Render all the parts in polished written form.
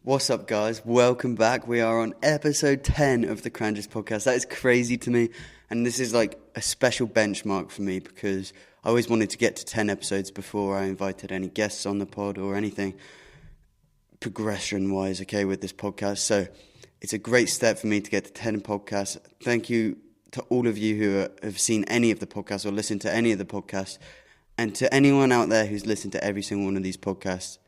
What's up, guys? Welcome back. We are on episode 10 of the Cranjis podcast. That is crazy to me. And this is like a special benchmark for me because I always wanted to get to 10 episodes before I invited any guests on the pod or anything progression-wise, okay, with this podcast. So it's a great step for me to get to 10 podcasts. Thank you to all of you who have seen any of the podcasts or listened to any of the podcasts. And to anyone out there who's listened to every single one of these podcasts,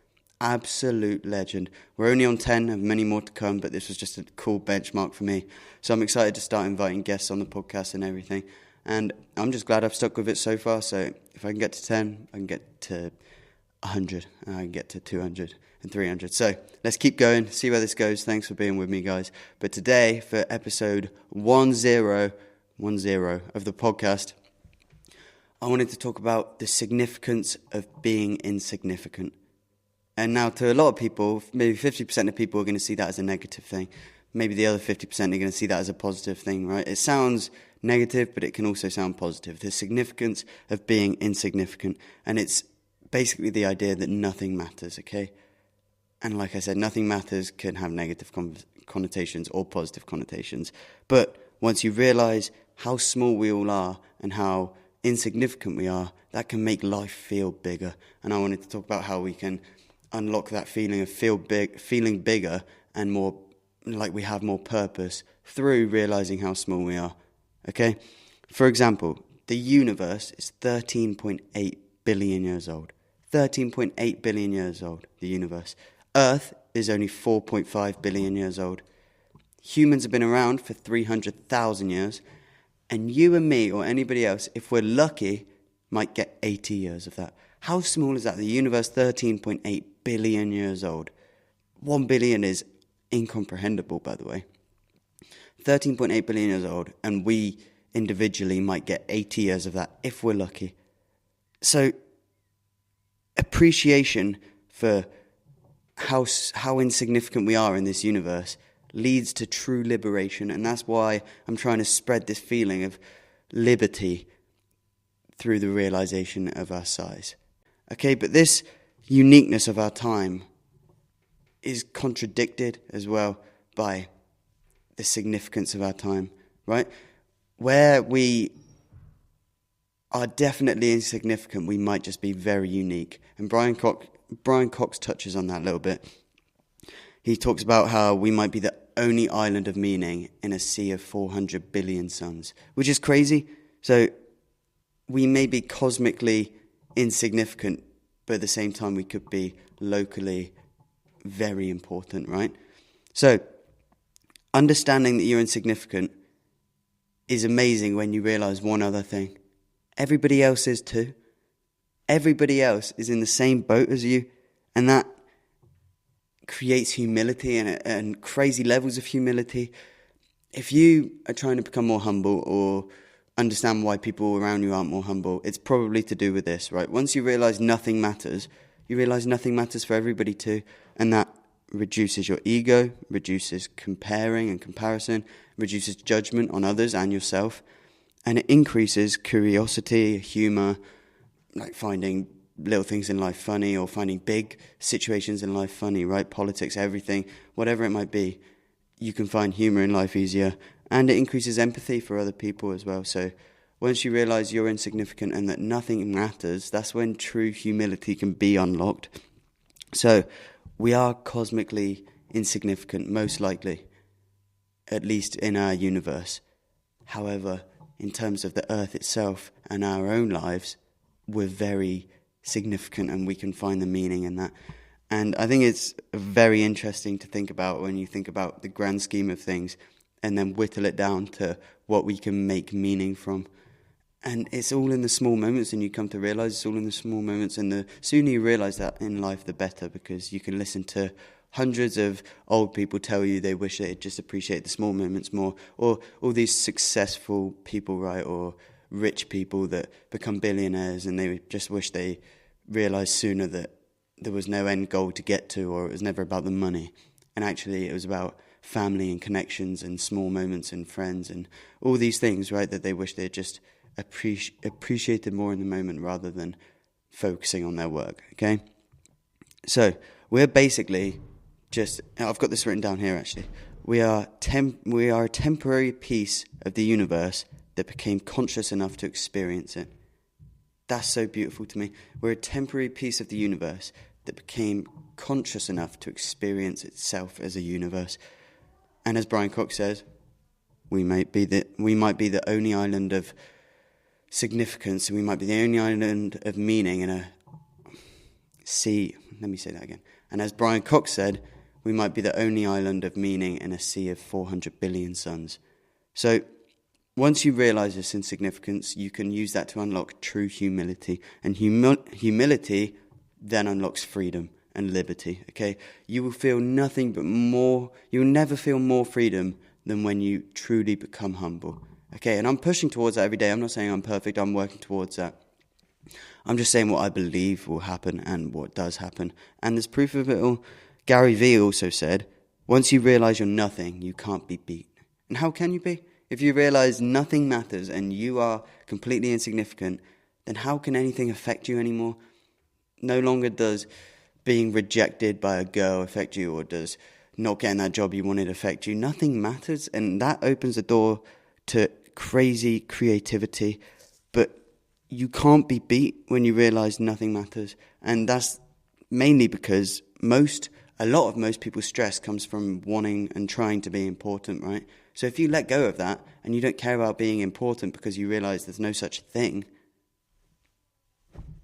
absolute legend. We're only on 10, have many more to come, but this was just a cool benchmark for me. So I'm excited to start inviting guests on the podcast and everything. And I'm just glad I've stuck with it so far. So if I can get to 10, I can get to 100, and I can get to 200 and 300. So let's keep going, see where this goes. Thanks for being with me, guys. But today, for episode 10 of the podcast, I wanted to talk about the significance of being insignificant. And now to a lot of people, maybe 50% of people are going to see that as a negative thing. Maybe the other 50% are going to see that as a positive thing, right? It sounds negative, but it can also sound positive. The significance of being insignificant. And it's basically the idea that nothing matters, okay? And like I said, nothing matters can have negative connotations or positive connotations. But once you realize how small we all are and how insignificant we are, that can make life feel bigger. And I wanted to talk about how we can unlock that feeling of feeling bigger and more like we have more purpose through realizing how small we are. Okay? For example, the universe is 13.8 billion years old. 13.8 billion years old, the universe. Earth is only 4.5 billion years old. Humans have been around for 300,000 years. And you and me or anybody else, if we're lucky, might get 80 years of that. How small is that? The universe, 13.8 billion years old. 1 billion is incomprehensible, by the way. 13.8 billion years old, and we individually might get 80 years of that if we're lucky. So, appreciation for how insignificant we are in this universe leads to true liberation, and that's why I'm trying to spread this feeling of liberty through the realization of our size. Okay, but this uniqueness of our time is contradicted as well by the significance of our time, right? Where we are definitely insignificant, we might just be very unique. And Brian Cox touches on that a little bit. He talks about how we might be the only island of meaning in a sea of 400 billion suns, which is crazy. So we may be cosmically insignificant, but at the same time we could be locally very important, right? So understanding that you're insignificant is amazing when you realize one other thing. Everybody else is too. Everybody else is in the same boat as you, and that creates humility and crazy levels of humility. If you are trying to become more humble or understand why people around you aren't more humble, it's probably to do with this, right? Once you realize nothing matters, you realize nothing matters for everybody too, and that reduces your ego, reduces comparing and comparison, reduces judgment on others and yourself, and it increases curiosity, humor, like finding little things in life funny or finding big situations in life funny, right? Politics, everything, whatever it might be, you can find humor in life easier. And it increases empathy for other people as well. So once you realize you're insignificant and that nothing matters, that's when true humility can be unlocked. So we are cosmically insignificant, most likely, at least in our universe. However, in terms of the earth itself and our own lives, we're very significant and we can find the meaning in that. And I think it's very interesting to think about when you think about the grand scheme of things and then whittle it down to what we can make meaning from. And it's all in the small moments, and you come to realize it's all in the small moments. And the sooner you realize that in life, the better, because you can listen to hundreds of old people tell you they wish they'd just appreciate the small moments more, or all these successful people, right, or rich people that become billionaires and they just wish they realized sooner that there was no end goal to get to, or it was never about the money. And actually it was about family and connections and small moments and friends and all these things, right, that they wish they had just appreciated more in the moment rather than focusing on their work, okay? So we're basically I've got this written down here actually. We are a temporary piece of the universe that became conscious enough to experience it. That's so beautiful to me. We're a temporary piece of the universe that became conscious enough to experience itself as a universe. And as Brian Cox says, we might be the only island of significance, and we might be the only island of meaning in a sea. Let me say that again. And as Brian Cox said, we might be the only island of meaning in a sea of 400 billion suns. So once you realize this insignificance, you can use that to unlock true humility. And humility then unlocks freedom and liberty, okay? You will never feel more freedom than when you truly become humble, okay? And I'm pushing towards that every day. I'm not saying I'm perfect. I'm working towards that. I'm just saying what I believe will happen and what does happen. And there's proof of it all. Gary Vee also said, once you realize you're nothing, you can't be beat. And how can you be? If you realize nothing matters and you are completely insignificant, then how can anything affect you anymore? No longer does being rejected by a girl affect you, or does not getting that job you wanted affect you. Nothing matters, and that opens the door to crazy creativity. But you can't be beat when you realize nothing matters. And that's mainly because most people's stress comes from wanting and trying to be important, right? So if you let go of that and you don't care about being important because you realize there's no such thing,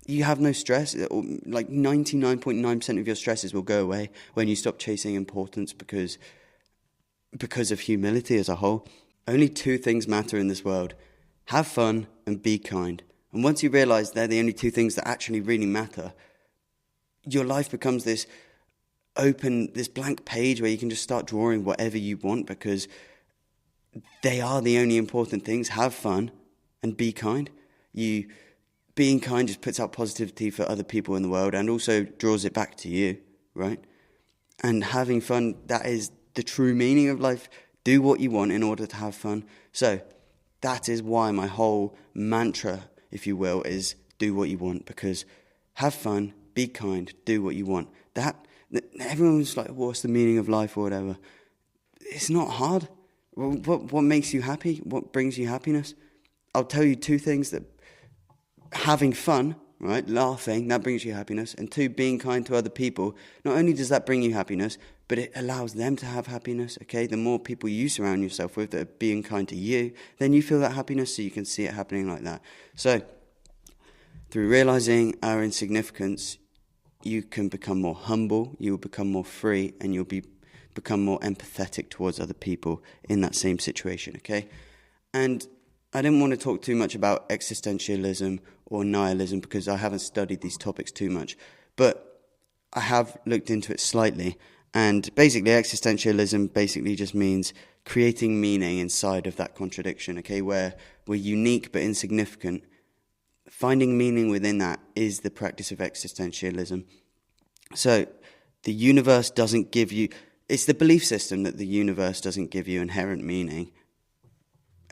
you have no stress. Like 99.9% of your stresses will go away when you stop chasing importance because of humility as a whole. Only two things matter in this world: have fun and be kind. And once you realize they're the only two things that actually really matter, your life becomes this blank page where you can just start drawing whatever you want, because they are the only important things. Have fun and be kind. Being kind just puts out positivity for other people in the world and also draws it back to you, right? And having fun, that is the true meaning of life. Do what you want in order to have fun. So that is why my whole mantra, if you will, is do what you want, because have fun, be kind, do what you want. Everyone's like, what's the meaning of life or whatever? It's not hard. What makes you happy? What brings you happiness? I'll tell you two things: that having fun, right, laughing, that brings you happiness. And two, being kind to other people. Not only does that bring you happiness, but it allows them to have happiness, okay? The more people you surround yourself with that are being kind to you, then you feel that happiness, so you can see it happening like that. So, through realizing our insignificance, you can become more humble, you will become more free, and you'll become more empathetic towards other people in that same situation, okay? And I didn't want to talk too much about existentialism or nihilism because I haven't studied these topics too much, but I have looked into it slightly. And basically, existentialism basically just means creating meaning inside of that contradiction, okay, where we're unique but insignificant. Finding meaning within that is the practice of existentialism. So the universe doesn't give you... It's the belief system that the universe doesn't give you inherent meaning.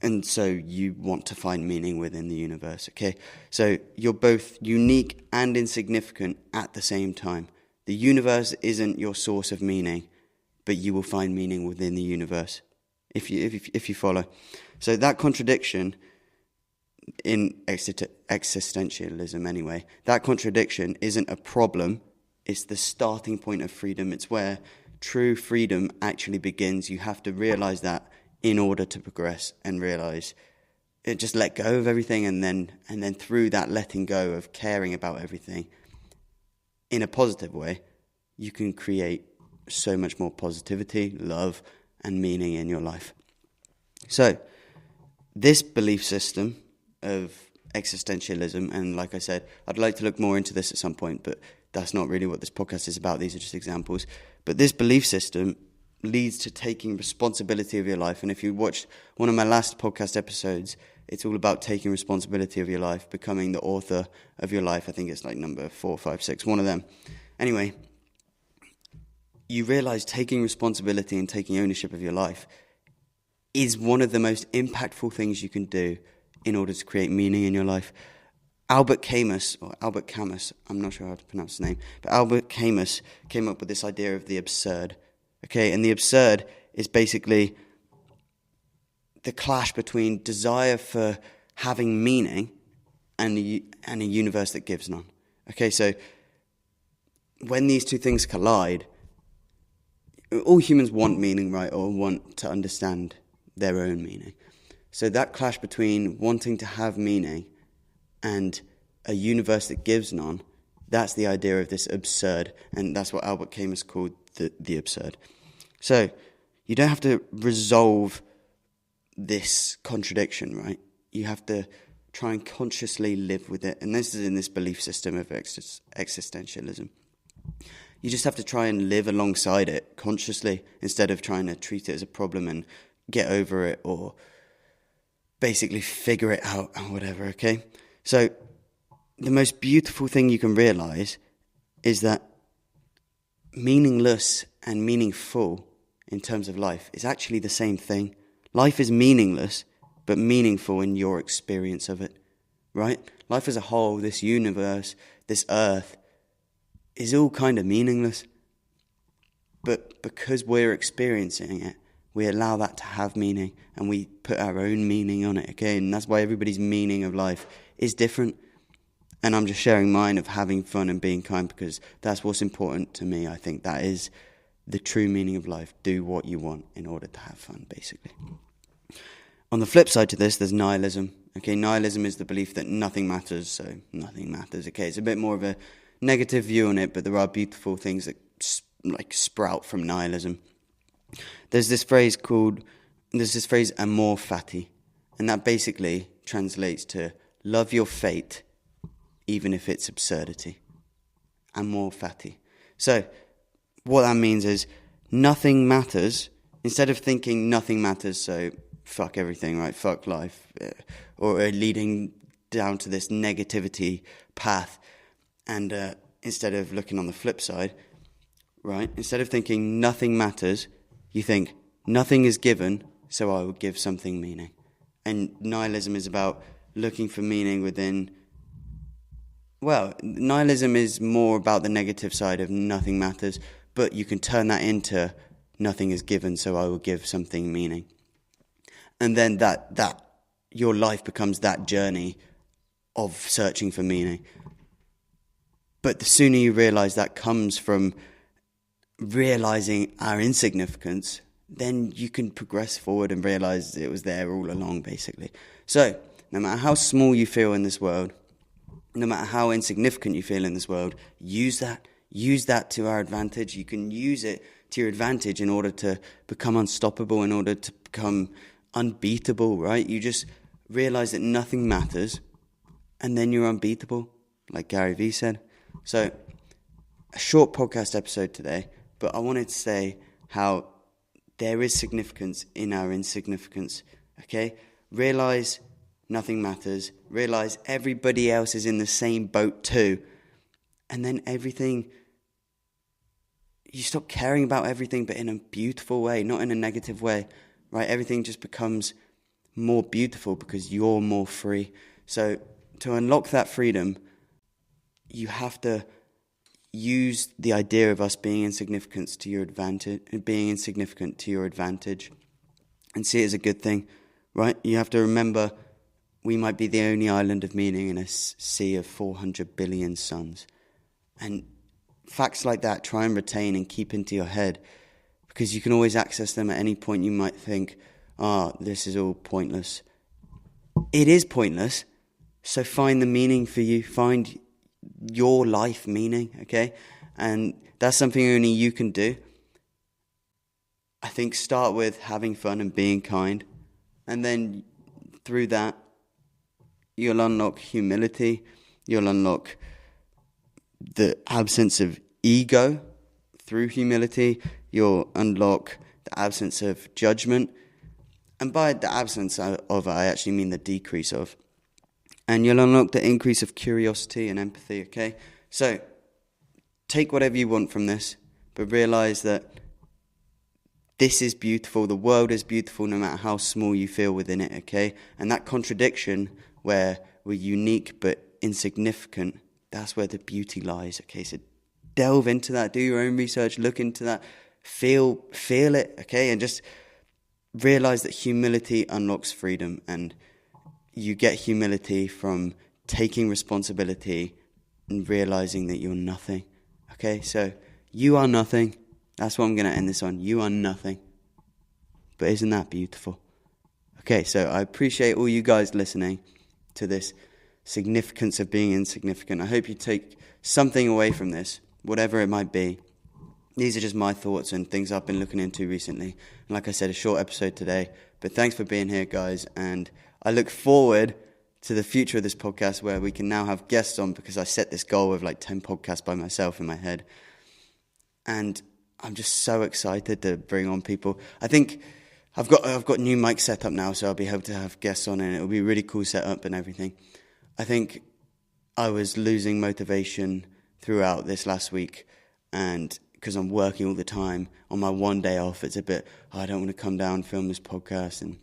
And so you want to find meaning within the universe, okay? So you're both unique and insignificant at the same time. The universe isn't your source of meaning, but you will find meaning within the universe, if you follow. So that contradiction in existentialism anyway, that contradiction isn't a problem. It's the starting point of freedom. It's where true freedom actually begins. You have to realize that in order to progress and realize it. Just let go of everything, and then through that letting go of caring about everything in a positive way, you can create so much more positivity, love, and meaning in your life. So this belief system of existentialism, and like I said, I'd like to look more into this at some point, but that's not really what this podcast is about. These are just examples. But this belief system leads to taking responsibility of your life. And if you watched one of my last podcast episodes, it's all about taking responsibility of your life, becoming the author of your life. I think it's like number 4, 5, 6, one of them. Anyway, you realize taking responsibility and taking ownership of your life is one of the most impactful things you can do in order to create meaning in your life. Albert Camus, I'm not sure how to pronounce his name, but Albert Camus came up with this idea of the absurd, Okay, and the absurd is basically the clash between desire for having meaning and a universe that gives none. Okay, so when these two things collide, all humans want meaning, right, or want to understand their own meaning. So that clash between wanting to have meaning and a universe that gives none, that's the idea of this absurd, and that's what Albert Camus called the absurd. So you don't have to resolve this contradiction, right? You have to try and consciously live with it, and this is in this belief system of existentialism. You just have to try and live alongside it consciously instead of trying to treat it as a problem and get over it or basically figure it out or whatever, okay? So the most beautiful thing you can realize is that meaningless and meaningful in terms of life is actually the same thing. Life is meaningless, but meaningful in your experience of it, right? Life as a whole, this universe, this earth, is all kind of meaningless. But because we're experiencing it, we allow that to have meaning and we put our own meaning on it, okay? And that's why everybody's meaning of life is different. And I'm just sharing mine of having fun and being kind because that's what's important to me. I think that is the true meaning of life. Do what you want in order to have fun, basically. On the flip side to this, there's nihilism. Okay, nihilism is the belief that nothing matters, so nothing matters. Okay, it's a bit more of a negative view on it, but there are beautiful things that sprout from nihilism. There's this phrase amor fati, and that basically translates to love your fate, even if it's absurdity. Amor fati. So what that means is nothing matters. Instead of thinking nothing matters, so fuck everything, right? Fuck life, or leading down to this negativity path. And instead of looking on the flip side, right? Instead of thinking nothing matters, you think nothing is given, so I will give something meaning. And nihilism is about looking for meaning within. Well, nihilism is more about the negative side of nothing matters, but you can turn that into nothing is given, so I will give something meaning. And then that your life becomes that journey of searching for meaning. But the sooner you realize that comes from realizing our insignificance, then you can progress forward and realize it was there all along, basically. So, no matter how small you feel in this world, no matter how insignificant you feel in this world, use that to our advantage. You can use it to your advantage in order to become unstoppable, in order to become unbeatable, right? You just realize that nothing matters, and then you're unbeatable, like Gary Vee said. So, a short podcast episode today, but I wanted to say how there is significance in our insignificance, okay? Realize nothing matters. Realize everybody else is in the same boat too. And then you stop caring about everything, but in a beautiful way, not in a negative way, right? Everything just becomes more beautiful because you're more free. So to unlock that freedom, you have to use the idea of us being insignificant to your advantage, and see it as a good thing, right? You have to remember we might be the only island of meaning in a sea of 400 billion suns. And facts like that, try and retain and keep into your head, because you can always access them at any point. You might think, this is all pointless. It is pointless, so find the meaning for you. Find your life meaning, okay? And that's something only you can do. I think start with having fun and being kind, and then through that you'll unlock humility, you'll unlock the absence of ego through humility, you'll unlock the absence of judgment, and by the absence of I actually mean the decrease of. And you'll unlock the increase of curiosity and empathy, okay? So, take whatever you want from this, but realize that this is beautiful, the world is beautiful no matter how small you feel within it, okay? And that contradiction where we're unique but insignificant, that's where the beauty lies, okay? So delve into that, do your own research, look into that, feel it, okay? And just realize that humility unlocks freedom, and you get humility from taking responsibility and realizing that you're nothing, okay? So you are nothing. That's what I'm going to end this on. You are nothing. But isn't that beautiful? Okay, so I appreciate all you guys listening to this significance of being insignificant. I hope you take something away from this, whatever it might be. These are just my thoughts and things I've been looking into recently. And like I said, a short episode today. But thanks for being here, guys. And I look forward to the future of this podcast, where we can now have guests on, because I set this goal of like 10 podcasts by myself in my head. And I'm just so excited to bring on people. I think I've got new mic set up now, so I'll be able to have guests on, and it'll be a really cool setup and everything. I think I was losing motivation throughout this last week, and because I'm working all the time, on my one day off, it's a bit, I don't want to come down and film this podcast.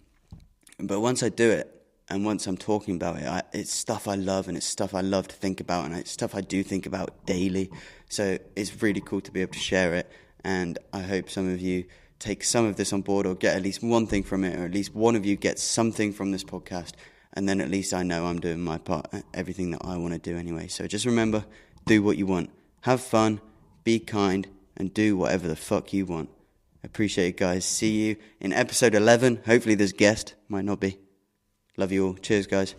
But once I do it, and once I'm talking about it, it's stuff I love, and it's stuff I love to think about, and it's stuff I do think about daily. So it's really cool to be able to share it, and I hope some of you take some of this on board, or get at least one thing from it, or at least one of you gets something from this podcast, and then at least I know I'm doing my part, everything that I want to do anyway. So just remember, do what you want. Have fun, be kind, and do whatever the fuck you want. Appreciate it, guys. See you in episode 11. Hopefully there's guest. Might not be. Love you all. Cheers, guys.